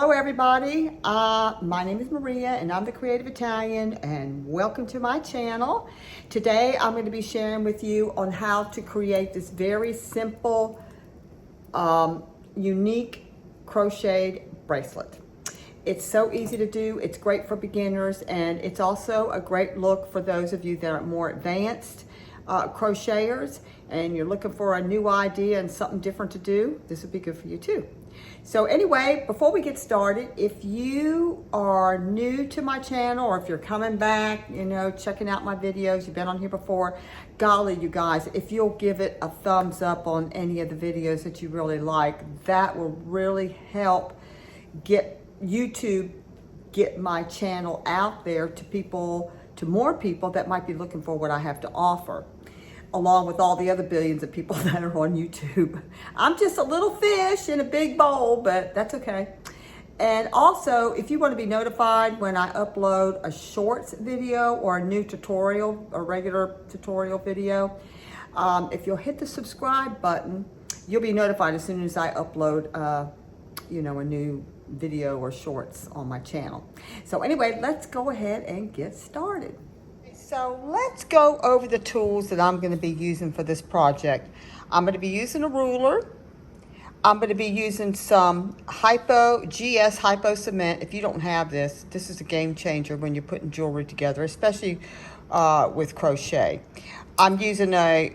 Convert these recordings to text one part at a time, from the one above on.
Hello everybody, my name is Maria and I'm the Creative Italian and welcome to my channel. Today I'm going to be sharing with you on how to create this very simple, unique crocheted bracelet. It's so easy to do, it's great for beginners, and it's also a great look for those of you that are more advanced crocheters and you're looking for a new idea and something different to do. This would be good for you too. So anyway, before we get started, if you are new to my channel or if you're coming back, checking out my videos, you've been on here before, golly, you guys, if you'll give it a thumbs up on any of the videos that you really like, that will really help get YouTube, get my channel out there to people, to more people that might be looking for what I have to offer, along with all the other billions of people that are on YouTube. I'm just a little fish in a big bowl, but that's okay. And also, if you want to be notified when I upload a shorts video or a new tutorial, a regular tutorial video, if you'll hit the subscribe button, you'll be notified as soon as I upload, a new video or shorts on my channel. So anyway, let's go ahead and get started. So let's go over the tools that I'm going to be using for this project. I'm going to be using a ruler. I'm going to be using some Hypo Cement. If you don't have this, this is a game changer when you're putting jewelry together, especially with crochet. I'm using a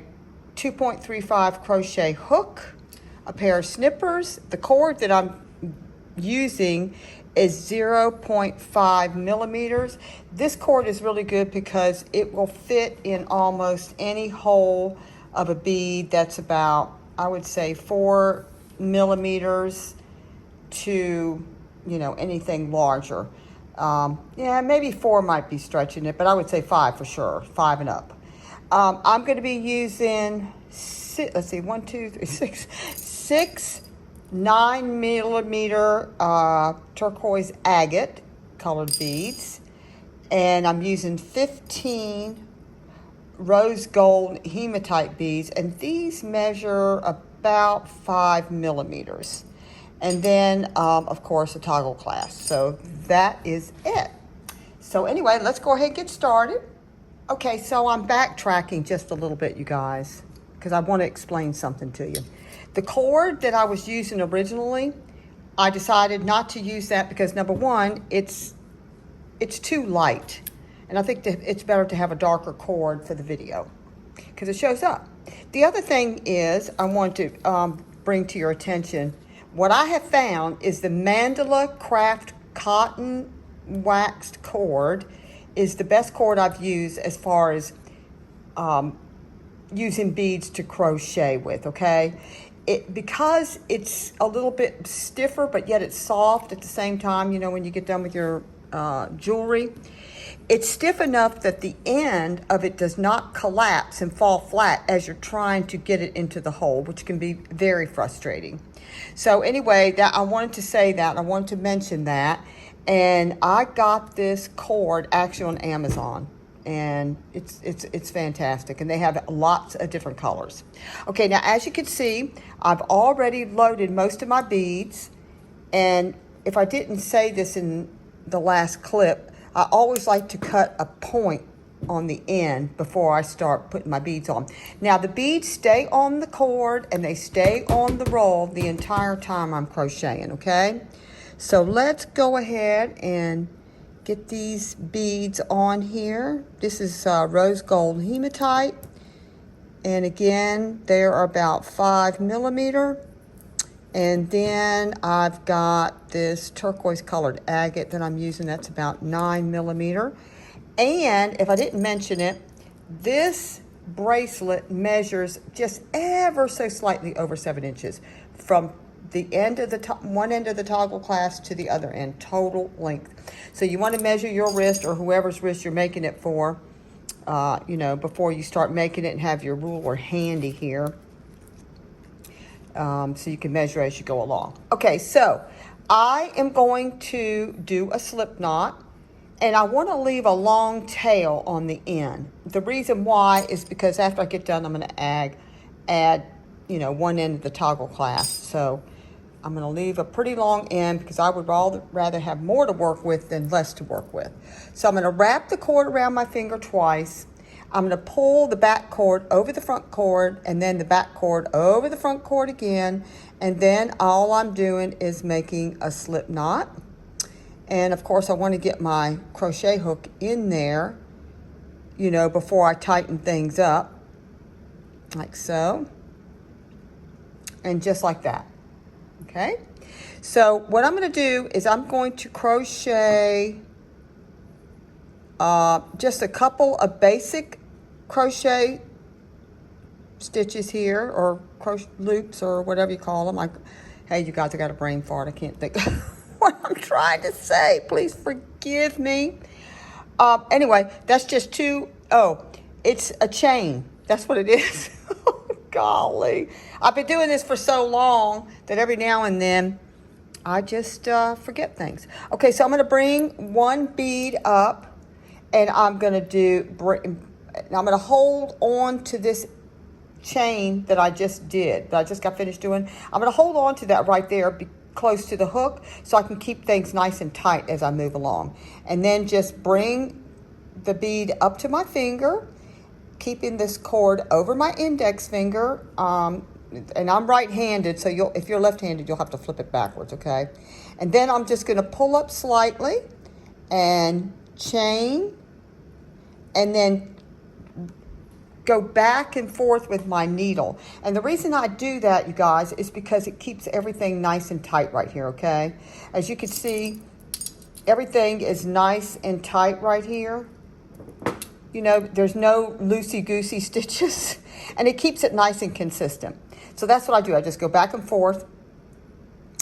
2.35 crochet hook, a pair of snippers. The cord that I'm using is 0.5 millimeters. This cord is really good because it will fit in almost any hole of a bead that's about, I would say, 4 millimeters to, anything larger. Yeah, maybe 4 might be stretching it, but I would say 5 for sure, 5 and up. I'm going to be using, six 9 millimeter turquoise agate colored beads, and I'm using 15 rose gold hematite beads, and these measure about 5 millimeters. And then of course a toggle clasp. So that is it. So anyway, let's go ahead and get started. Okay, so I'm backtracking just a little bit, you guys, because I want to explain something to you. The cord that I was using originally, I decided not to use that because number one, it's too light. And I think that it's better to have a darker cord for the video because it shows up. The other thing is I want to bring to your attention, what I have found is the Mandala Craft cotton waxed cord is the best cord I've used as far as using beads to crochet with, okay? Because it's a little bit stiffer, but yet it's soft at the same time, when you get done with your jewelry. It's stiff enough that the end of it does not collapse and fall flat as you're trying to get it into the hole, which can be very frustrating. So anyway, that I wanted to say that, I wanted to mention that. And I got this cord actually on Amazon. And it's fantastic, and they have lots of different colors. Okay, now as you can see, I've already loaded most of my beads, and if I didn't say this in the last clip, I always like to cut a point on the end before I start putting my beads on. Now the beads stay on the cord and they stay on the roll the entire time I'm crocheting, okay? So let's go ahead and get these beads on here. This is rose gold hematite. And again, they are about 5 millimeter. And then I've got this turquoise colored agate that I'm using. That's about 9 millimeter. And if I didn't mention it, this bracelet measures just ever so slightly over 7 inches from the end of the one end of the toggle clasp to the other end, total length. So you want to measure your wrist or whoever's wrist you're making it for, before you start making it, and have your ruler handy here, so you can measure as you go along. Okay, so I am going to do a slip knot, and I want to leave a long tail on the end. The reason why is because after I get done, I'm going to add one end of the toggle clasp. So I'm going to leave a pretty long end because I would rather have more to work with than less to work with. So I'm going to wrap the cord around my finger twice. I'm going to pull the back cord over the front cord, and then the back cord over the front cord again. And then all I'm doing is making a slip knot. And of course I want to get my crochet hook in there, you know, before I tighten things up, like so. And just like that. Okay, so what I'm going to do is I'm going to crochet just a couple of basic crochet stitches here, or crochet loops, or whatever you call them. Hey, you guys, I got a brain fart. I can't think what I'm trying to say. Please forgive me. Anyway, that's just it's a chain. That's what it is. Golly, I've been doing this for so long that every now and then I just forget things. Okay, so I'm going to bring one bead up, and I'm going to hold on to this chain that I just did, that I just got finished doing. I'm going to hold on to that right there, close to the hook, so I can keep things nice and tight as I move along. And then just bring the bead up to my finger, keeping this cord over my index finger, and I'm right-handed, so if you're left-handed, you'll have to flip it backwards, okay? And then I'm just going to pull up slightly and chain, and then go back and forth with my needle. And the reason I do that, you guys, is because it keeps everything nice and tight right here, okay? As you can see, everything is nice and tight right here. You know, there's no loosey-goosey stitches, and it keeps it nice and consistent. So that's what I do. I just go back and forth,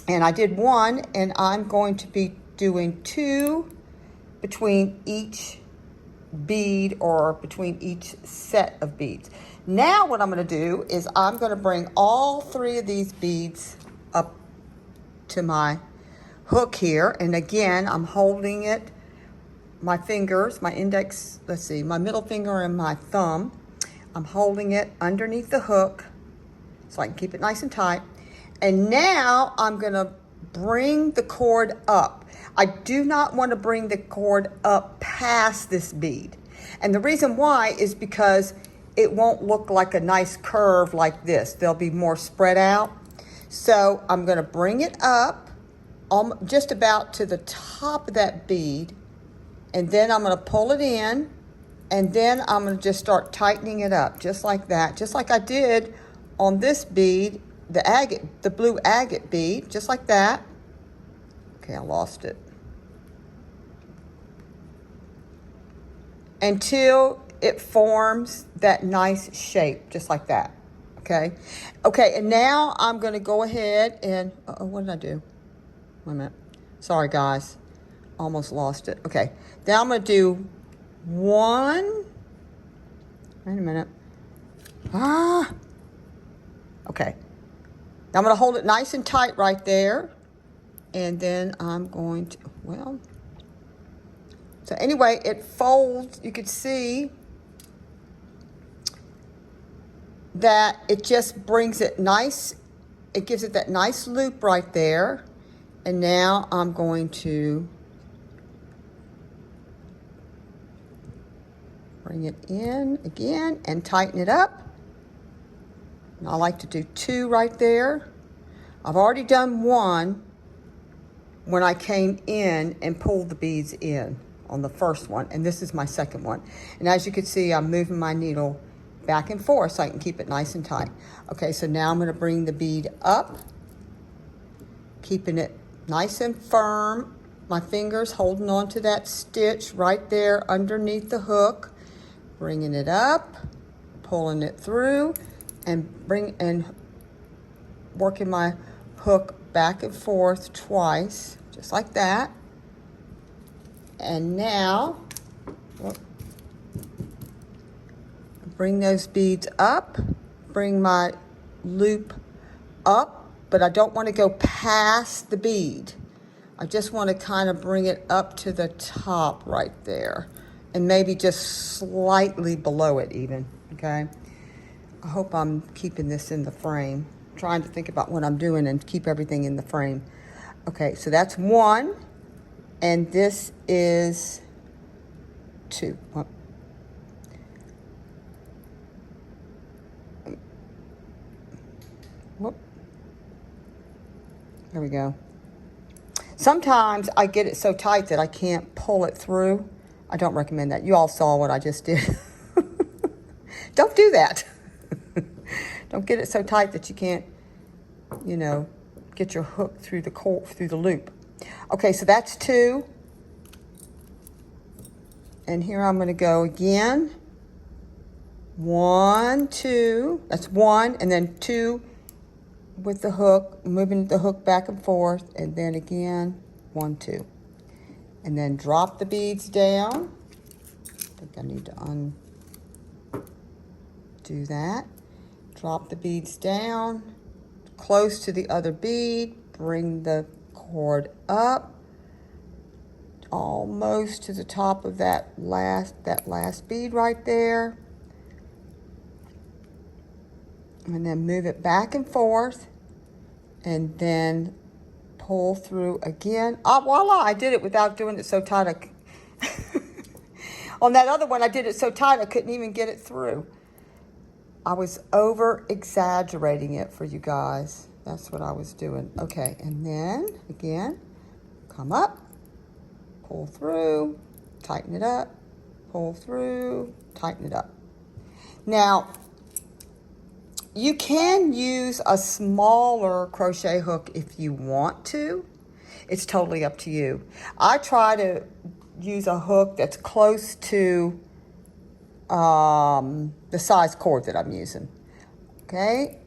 and I did one, and I'm going to be doing 2 between each bead, or between each set of beads. Now what I'm going to do is I'm going to bring all 3 of these beads up to my hook here, and again, I'm holding it, my fingers, my index, my middle finger and my thumb. I'm holding it underneath the hook so I can keep it nice and tight. And now I'm going to bring the cord up. I do not want to bring the cord up past this bead. And the reason why is because it won't look like a nice curve like this. They'll be more spread out. So I'm going to bring it up just about to the top of that bead. And then I'm going to pull it in, and then I'm going to just start tightening it up, just like that, just like I did on this bead, the blue agate bead, just like that. Okay, I lost it. Until it forms that nice shape, just like that, okay? Okay, and now I'm going to go ahead and, what did I do? Wait a minute. Sorry, guys. Almost lost it. Okay, now I'm going to do 1. Wait a minute. Okay. Now I'm going to hold it nice and tight right there. And then I'm going to, so anyway, it folds. You can see that it just brings it nice. It gives it that nice loop right there. And now I'm going to bring it in again and tighten it up. And I like to do 2 right there. I've already done 1 when I came in and pulled the beads in on the first one, and this is my second one. And as you can see, I'm moving my needle back and forth so I can keep it nice and tight. Okay, so now I'm going to bring the bead up, keeping it nice and firm. My fingers holding on to that stitch right there underneath the hook. Bringing it up, pulling it through, and working my hook back and forth twice, just like that. And now, bring those beads up, bring my loop up, but I don't want to go past the bead. I just want to kind of bring it up to the top right there, and maybe just slightly below it even, okay? I hope I'm keeping this in the frame. I'm trying to think about what I'm doing and keep everything in the frame. Okay, so that's 1, and this is 2. Whoop. There we go. Sometimes I get it so tight that I can't pull it through. I don't recommend that. You all saw what I just did. Don't do that. Don't get it so tight that you can't, you know, get your hook through the loop. Okay, so that's 2. And here I'm going to go again. 1, 2. That's 1, and then 2 with the hook, moving the hook back and forth, and then again 1, 2. And then drop the beads down. I think I need to undo that. Drop the beads down, close to the other bead, bring the cord up, almost to the top of that last bead right there. And then move it back and forth, and then pull through again. Ah, voila, I did it without doing it so tight. On that other one, I did it so tight I couldn't even get it through. I was over-exaggerating it for you guys. That's what I was doing. Okay, and then, again, come up, pull through, tighten it up, pull through, tighten it up. Now, you can use a smaller crochet hook if you want to. It's totally up to you. I try to use a hook that's close to the size cord that I'm using. Okay,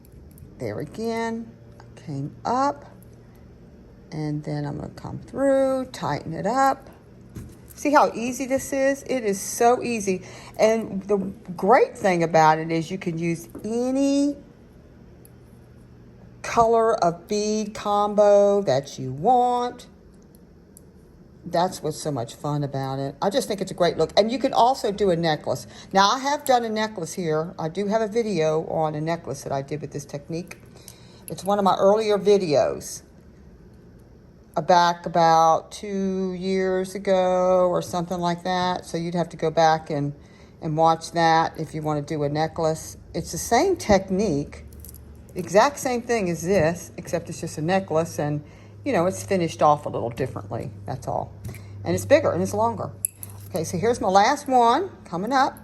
there again, I came up, and then I'm going to come through, tighten it up. See how easy this is? It is so easy. And the great thing about it is you can use any color of bead combo that you want. That's what's so much fun about it. I just think it's a great look. And you can also do a necklace. Now, I have done a necklace here. I do have a video on a necklace that I did with this technique. It's one of my earlier videos. Back about 2 years ago or something like that. So you'd have to go back and watch that if you want to do a necklace. It's the same technique, exact same thing as this, except it's just a necklace, and you know, it's finished off a little differently, that's all. And it's bigger and it's longer. Okay, so here's my last one coming up.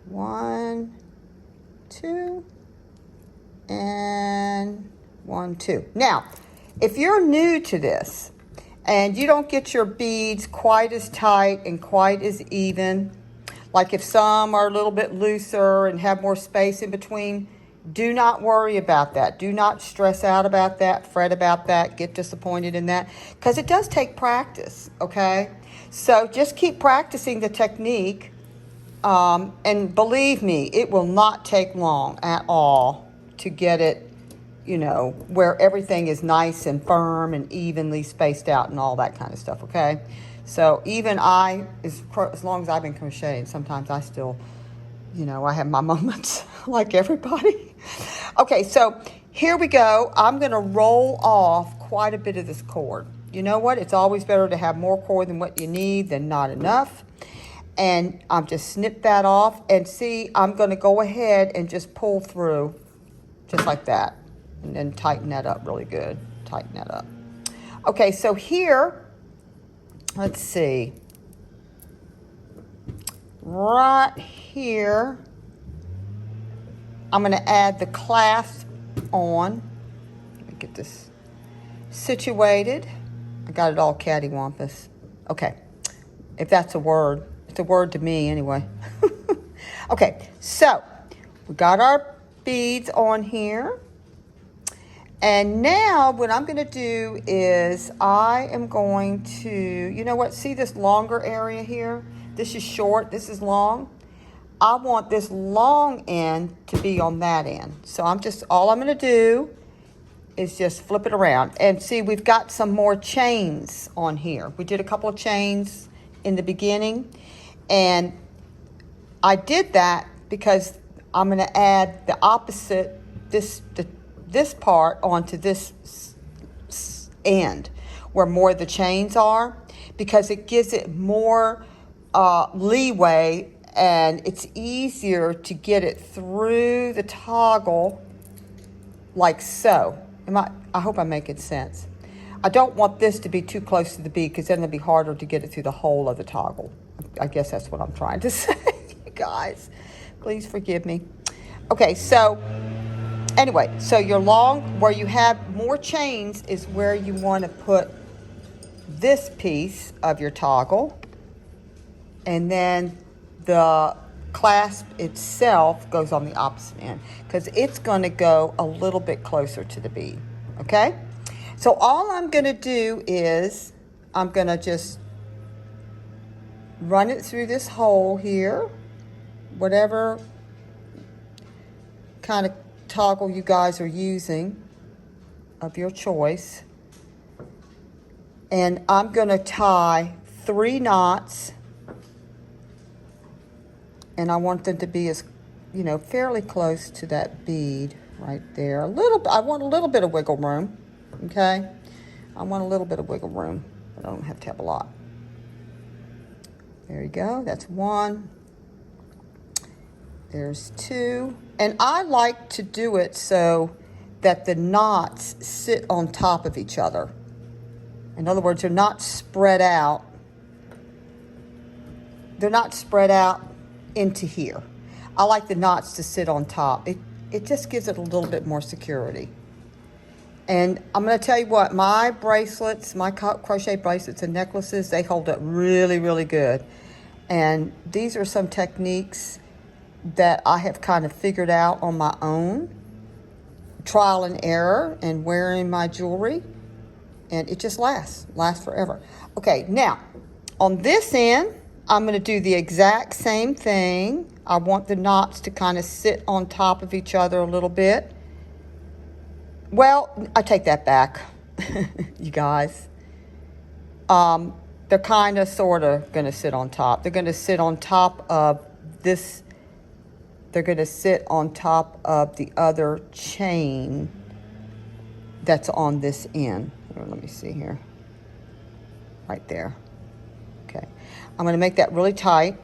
1, 2, and 1, 2. Now, if you're new to this and you don't get your beads quite as tight and quite as even, like if some are a little bit looser and have more space in between, do not worry about that. Do not stress out about that, fret about that, get disappointed in that, because it does take practice, okay? So just keep practicing the technique, and believe me, it will not take long at all to get it, you know, where everything is nice and firm and evenly spaced out and all that kind of stuff, okay? So even as long as I've been crocheting, sometimes I still, you know, I have my moments like everybody. Okay, so here we go. I'm going to roll off quite a bit of this cord. You know what? It's always better to have more cord than what you need than not enough. And I'm just snip that off. And see, I'm going to go ahead and just pull through just like that. And then tighten that up really good. Tighten that up. Okay, so here, let's see. Right here, I'm going to add the clasp on. Let me get this situated. I got it all cattywampus. Okay, if that's a word. It's a word to me anyway. Okay, so we got our beads on here. And now what I'm going to do is I am going to, you know what, see this longer area here? This is short, this is long. I want this long end to be on that end. So all I'm going to do is just flip it around. And see, we've got some more chains on here. We did a couple of chains in the beginning. And I did that because I'm going to add the opposite this part onto this end where more of the chains are, because it gives it more leeway, and it's easier to get it through the toggle like so. I hope I'm making sense. I don't want this to be too close to the bead, because then it'll be harder to get it through the whole of the toggle. I guess that's what I'm trying to say, you guys. Please forgive me. Okay, so anyway, so your long, where you have more chains is where you want to put this piece of your toggle, and then the clasp itself goes on the opposite end, because it's going to go a little bit closer to the bead. Okay, so all I'm going to do is I'm going to just run it through this hole here, whatever kind of toggle you guys are using of your choice, and I'm going to tie 3 knots, and I want them to be as, fairly close to that bead right there. I want a little bit of wiggle room, okay? I want a little bit of wiggle room, but I don't have to have a lot. There you go, that's 1. There's 2. And I like to do it so that the knots sit on top of each other. In other words, they're not spread out. They're not spread out into here. I like the knots to sit on top. It just gives it a little bit more security. And I'm going to tell you what, my bracelets, my crochet bracelets and necklaces, they hold up really, really good. And these are some techniques that I have kind of figured out on my own, trial and error, and wearing my jewelry, and it just lasts forever. Okay, now on this end, I'm going to do the exact same thing. I want the knots to kind of sit on top of each other a little bit. Well, I take that back, you guys. They're kind of, sort of going to sit on top. They're going to sit on top of this. They're going to sit on top of the other chain that's on this end. Here, let me see here. Right there. Okay. I'm going to make that really tight.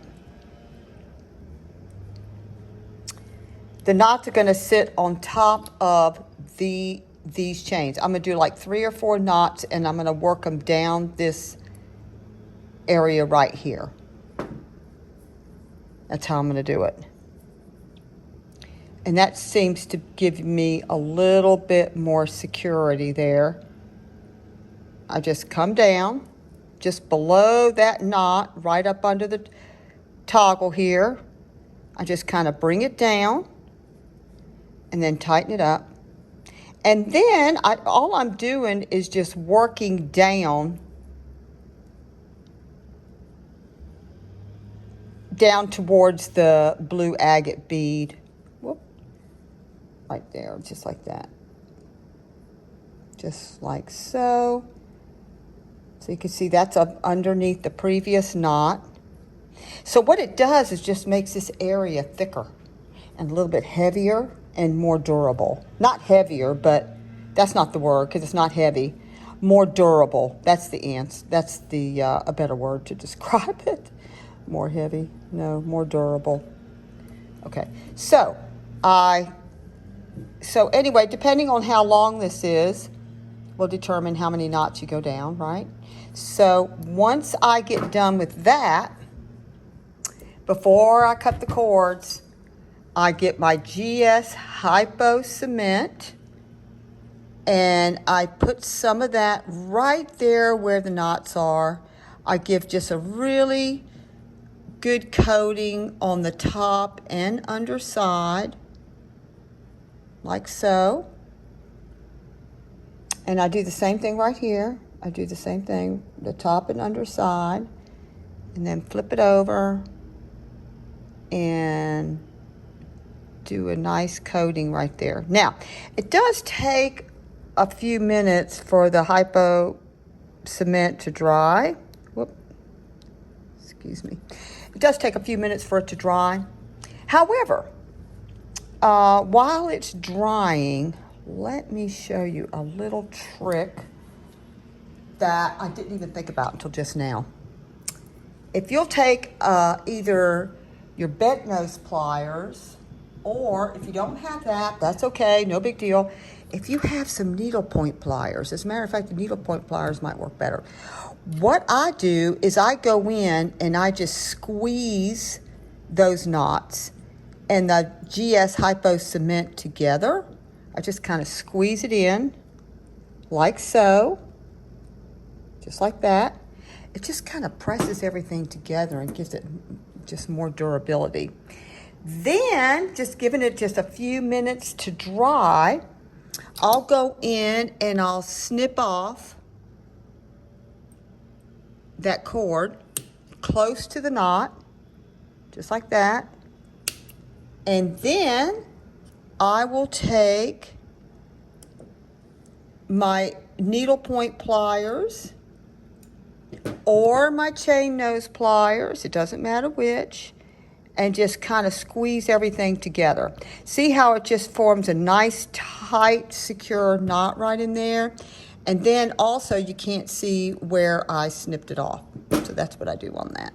The knots are going to sit on top of these chains. I'm going to do like 3 or 4 knots, and I'm going to work them down this area right here. That's how I'm going to do it. And that seems to give me a little bit more security there. I just come down just below that knot, right up under the toggle here. I just kind of bring it down and then tighten it up. And then all I'm doing is just working down towards the blue agate bead. Whoop. Right there, just like that. Just like so. So you can see that's up underneath the previous knot. So what it does is just makes this area thicker and a little bit heavier and more durable. Not heavier, but that's not the word, because it's not heavy. More durable. That's the answer. That's the a better word to describe it. More heavy. No, more durable. Okay. So anyway, depending on how long this is, will determine how many knots you go down, right? So once I get done with that, before I cut the cords, I get my GS Hypo Cement, and I put some of that right there where the knots are. I give just a really good coating on the top and underside, like so. And I do the same thing right here. I do the same thing, the top and underside, and then flip it over and do a nice coating right there. Now, it does take a few minutes for the Hypo Cement to dry. Whoop, excuse me. It does take a few minutes for it to dry. However, while it's drying, let me show you a little trick that I didn't even think about until just now. If you'll take either your bent nose pliers, or if you don't have that, that's okay, no big deal. If you have some needlepoint pliers, as a matter of fact, the needlepoint pliers might work better. What I do is I go in and I just squeeze those knots and the GS Hypo Cement together. I just kind of squeeze it in like so, just like that. It just kind of presses everything together and gives it just more durability. Then, just giving it just a few minutes to dry, I'll go in and I'll snip off that cord close to the knot, just like that. And then I will take my needlepoint pliers or my chain nose pliers, it doesn't matter which, and just kind of squeeze everything together. See how it just forms a nice, tight, secure knot right in there? And then also you can't see where I snipped it off. So that's what I do on that.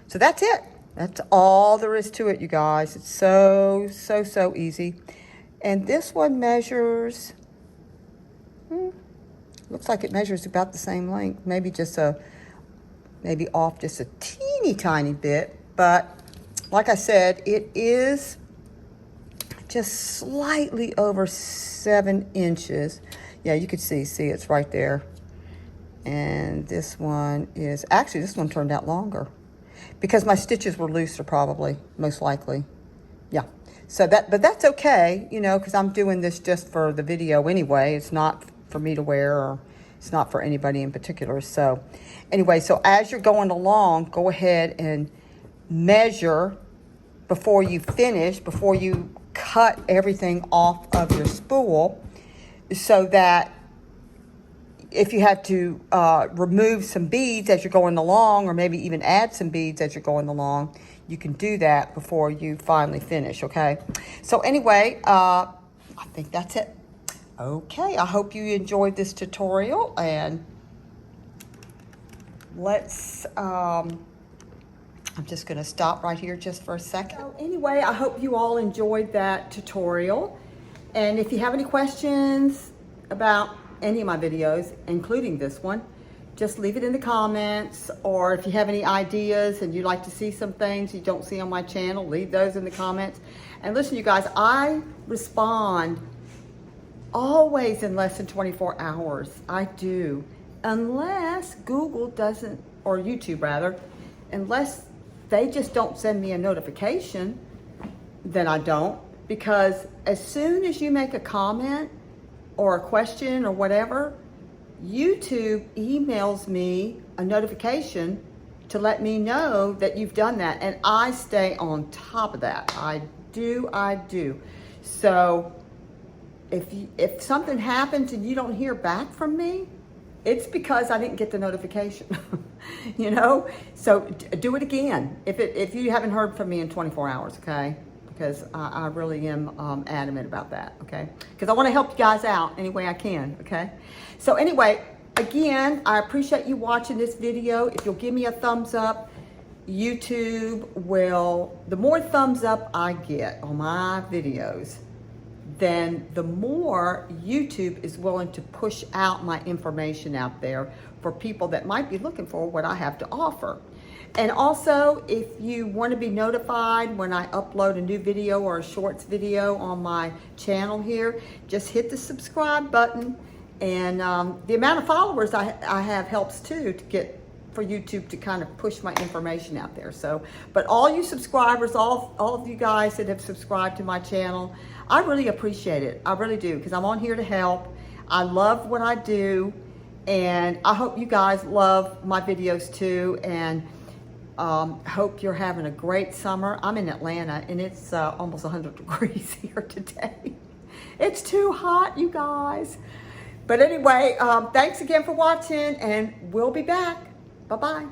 So that's it. That's all there is to it, you guys. It's so easy. And this one measures, looks like it measures about the same length. Maybe off just a teeny tiny bit. But like I said, it is just slightly over 7 inches. Yeah, you could see it's right there. And this one is, actually this one turned out longer because my stitches were looser probably, most likely. Yeah, so but that's okay, you know, because I'm doing this just for the video anyway. It's not for me to wear, or it's not for anybody in particular. So anyway, so as you're going along, go ahead and measure before you finish, before you cut everything off of your spool, so that if you have to remove some beads as you're going along, or maybe even add some beads as you're going along, you can do that before you finally finish, okay? So anyway, I think that's it. Okay, I hope you enjoyed this tutorial, and let's, I'm just gonna stop right here just for a second. So anyway, I hope you all enjoyed that tutorial. And if you have any questions about any of my videos, including this one, just leave it in the comments. Or if you have any ideas and you'd like to see some things you don't see on my channel, leave those in the comments. And listen, you guys, I respond always in less than 24 hours. I do. Unless Google doesn't, or YouTube rather, unless they just don't send me a notification, then I don't. Because as soon as you make a comment or a question or whatever, YouTube emails me a notification to let me know that you've done that. And I stay on top of that. I do. So if something happens and you don't hear back from me, it's because I didn't get the notification, you know? So do it again if you haven't heard from me in 24 hours, okay? Because I really am adamant about that, okay? Because I want to help you guys out any way I can, okay? So anyway, again, I appreciate you watching this video. If you'll give me a thumbs up, YouTube will, the more thumbs up I get on my videos, then the more YouTube is willing to push out my information out there for people that might be looking for what I have to offer. And also, if you want to be notified when I upload a new video or a shorts video on my channel here, just hit the subscribe button. And the amount of followers I have helps too, for YouTube to kind of push my information out there. So, but all you subscribers, all of you guys that have subscribed to my channel, I really appreciate it. I really do, because I'm on here to help. I love what I do, and I hope you guys love my videos too. And hope you're having a great summer. I'm in Atlanta, and it's almost 100 degrees here today. It's too hot, you guys. But anyway, thanks again for watching, and we'll be back. Bye-bye.